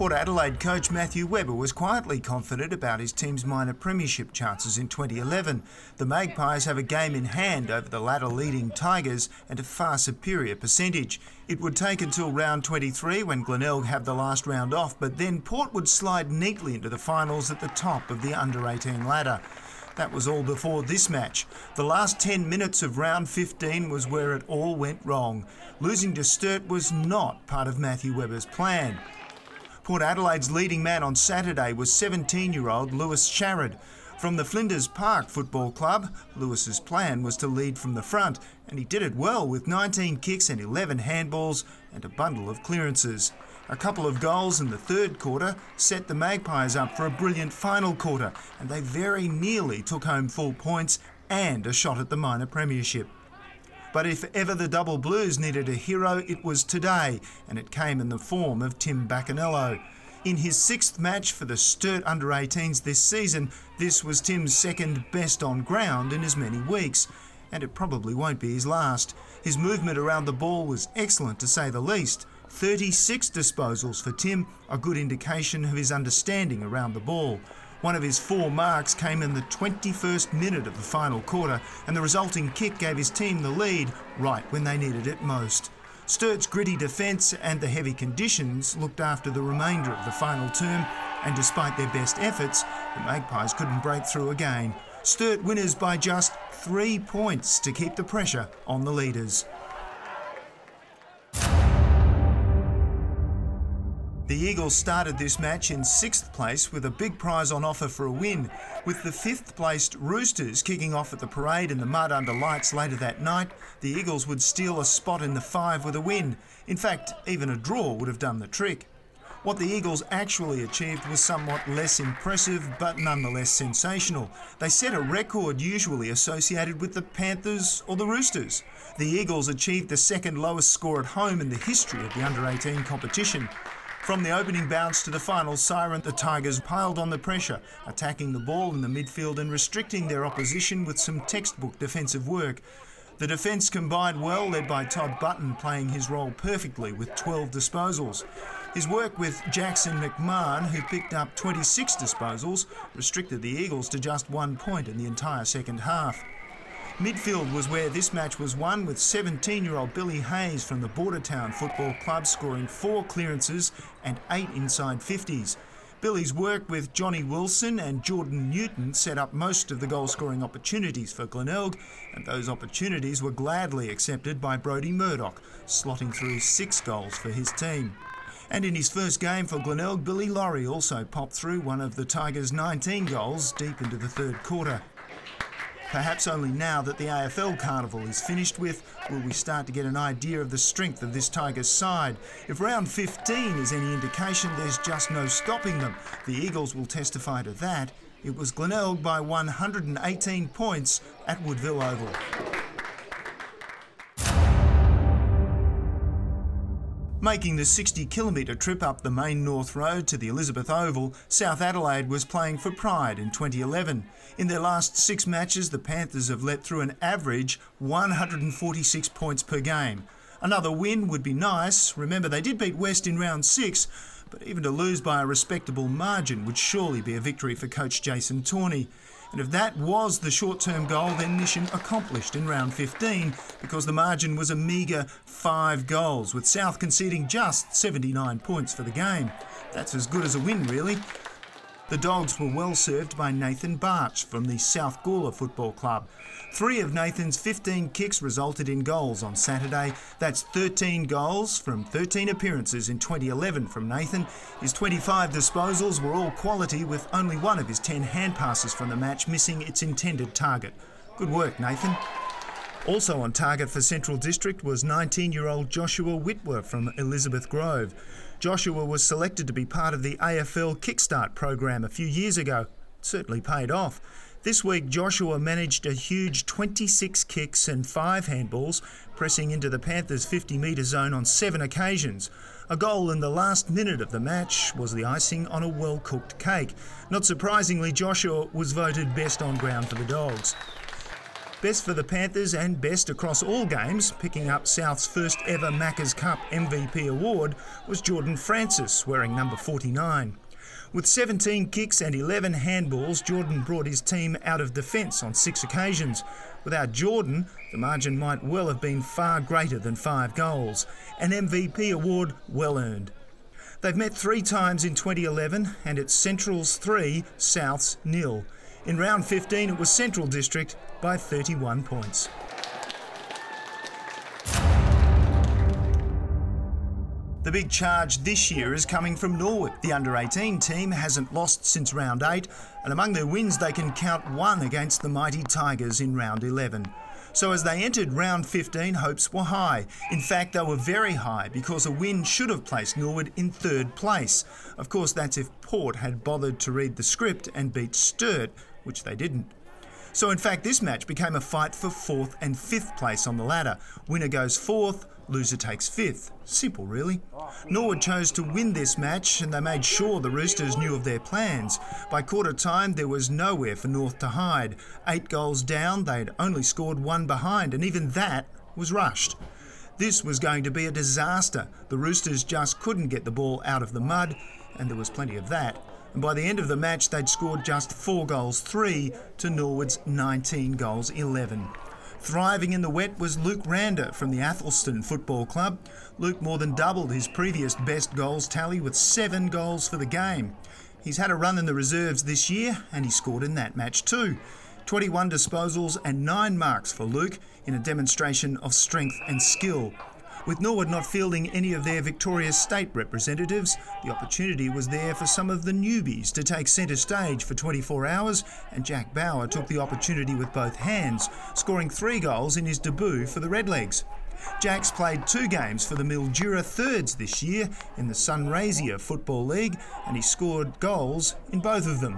Port Adelaide coach Matthew Webber was quietly confident about his team's minor premiership chances in 2011. The Magpies have a game in hand over the ladder-leading Tigers and a far superior percentage. It would take until round 23 when Glenelg have the last round off, but then Port would slide neatly into the finals at the top of the under-18 ladder. That was all before this match. The last 10 minutes of round 15 was where it all went wrong. Losing to Sturt was not part of Matthew Webber's plan. Port Adelaide's leading man on Saturday was 17-year-old Lewis Sharrod. From the Flinders Park Football Club, Lewis's plan was to lead from the front, and he did it well with 19 kicks and 11 handballs and a bundle of clearances. A couple of goals in the third quarter set the Magpies up for a brilliant final quarter, and they very nearly took home full points and a shot at the minor premiership. But if ever the Double Blues needed a hero, it was today, and it came in the form of Tim Bacanello. In his sixth match for the Sturt under-18s this season, this was Tim's second best on ground in as many weeks, and it probably won't be his last. His movement around the ball was excellent, to say the least. 36 disposals for Tim, a good indication of his understanding around the ball. One of his 4 marks came in the 21st minute of the final quarter, and the resulting kick gave his team the lead right when they needed it most. Sturt's gritty defence and the heavy conditions looked after the remainder of the final term, and despite their best efforts, the Magpies couldn't break through again. Sturt winners by just 3 points to keep the pressure on the leaders. The Eagles started this match in 6th place with a big prize on offer for a win, with the 5th placed Roosters kicking off at the parade in the mud under lights later that night. The Eagles would steal a spot in the 5 with a win. In fact, even a draw would have done the trick. What the Eagles actually achieved was somewhat less impressive, but nonetheless sensational. They set a record usually associated with the Panthers or the Roosters. The Eagles achieved the second lowest score at home in the history of the under-18 competition. From the opening bounce to the final siren, the Tigers piled on the pressure, attacking the ball in the midfield and restricting their opposition with some textbook defensive work. The defence combined well, led by Todd Button playing his role perfectly with 12 disposals. His work with Jackson McMahon, who picked up 26 disposals, restricted the Eagles to just 1 point in the entire second half. Midfield was where this match was won, with 17-year-old Billy Hayes from the Bordertown Football Club scoring 4 clearances and 8 inside 50s. Billy's work with Johnny Wilson and Jordan Newton set up most of the goal-scoring opportunities for Glenelg, and those opportunities were gladly accepted by Brodie Murdoch, slotting through 6 goals for his team. And in his first game for Glenelg, Billy Laurie also popped through one of the Tigers' 19 goals deep into the third quarter. Perhaps only now that the AFL carnival is finished with will we start to get an idea of the strength of this Tigers side. If round 15 is any indication, there's just no stopping them. The Eagles will testify to that. It was Glenelg by 118 points at Woodville Oval. Making the 60-kilometre trip up the main North Road to the Elizabeth Oval, South Adelaide was playing for pride in 2011. In their last 6 matches, the Panthers have let through an average 146 points per game. Another win would be nice. Remember, they did beat West in round 6, but even to lose by a respectable margin would surely be a victory for coach Jason Tawney. And if that was the short-term goal, then mission accomplished in round 15, because the margin was a meagre 5 goals, with South conceding just 79 points for the game. That's as good as a win, really. The Dogs were well served by Nathan Barch from the South Gawler Football Club. 3 of Nathan's 15 kicks resulted in goals on Saturday. That's 13 goals from 13 appearances in 2011 from Nathan. His 25 disposals were all quality, with only 1 of his 10 hand passes from the match missing its intended target. Good work, Nathan. Also on target for Central District was 19-year-old Joshua Whitwer from Elizabeth Grove. Joshua was selected to be part of the AFL Kickstart program a few years ago. It certainly paid off. This week, Joshua managed a huge 26 kicks and 5 handballs, pressing into the Panthers' 50-metre zone on 7 occasions. A goal in the last minute of the match was the icing on a well-cooked cake. Not surprisingly, Joshua was voted best on ground for the Dogs. Best for the Panthers and best across all games, picking up South's first ever Maccas Cup MVP award, was Jordan Francis, wearing number 49. With 17 kicks and 11 handballs, Jordan brought his team out of defence on 6 occasions. Without Jordan, the margin might well have been far greater than 5 goals. An MVP award well earned. They've met 3 times in 2011 and it's Central's 3, South's 0. In round 15 it was Central District by 31 points. The big charge this year is coming from Norwood. The under-18 team hasn't lost since round 8, and among their wins they can count 1 against the mighty Tigers in round 11. So as they entered round 15, hopes were high. In fact, they were very high because a win should have placed Norwood in 3rd place. Of course, that's if Port had bothered to read the script and beat Sturt, which they didn't. So in fact, this match became a fight for 4th and 5th place on the ladder. Winner goes 4th, loser takes 5th. Simple, really. Norwood chose to win this match and they made sure the Roosters knew of their plans. By quarter time, there was nowhere for North to hide. 8 goals down, they'd only scored 1 behind, and even that was rushed. This was going to be a disaster. The Roosters just couldn't get the ball out of the mud, and there was plenty of that. And by the end of the match, they'd scored just 4 goals 3 to Norwood's 19 goals 11. Thriving in the wet was Luke Rander from the Athelston Football Club. Luke more than doubled his previous best goals tally with 7 goals for the game. He's had a run in the reserves this year and he scored in that match too. 21 disposals and 9 marks for Luke in a demonstration of strength and skill. With Norwood not fielding any of their Victoria State representatives, the opportunity was there for some of the newbies to take centre stage for 24 hours, and Jack Bauer took the opportunity with both hands, scoring 3 goals in his debut for the Redlegs. Jack's played 2 games for the Mildura Thirds this year in the Sunraysia Football League, and he scored goals in both of them.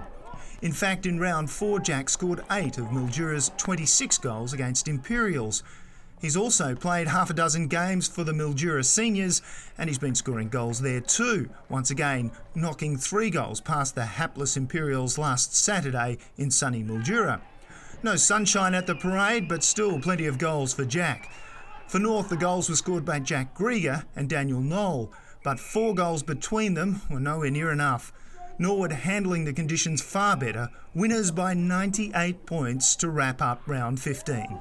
In fact, in round 4, Jack scored 8 of Mildura's 26 goals against Imperials. He's also played half a dozen games for the Mildura Seniors and he's been scoring goals there too, once again knocking 3 goals past the hapless Imperials last Saturday in sunny Mildura. No sunshine at the parade, but still plenty of goals for Jack. For North, the goals were scored by Jack Grieger and Daniel Knoll, but 4 goals between them were nowhere near enough. Norwood handling the conditions far better, winners by 98 points to wrap up round 15.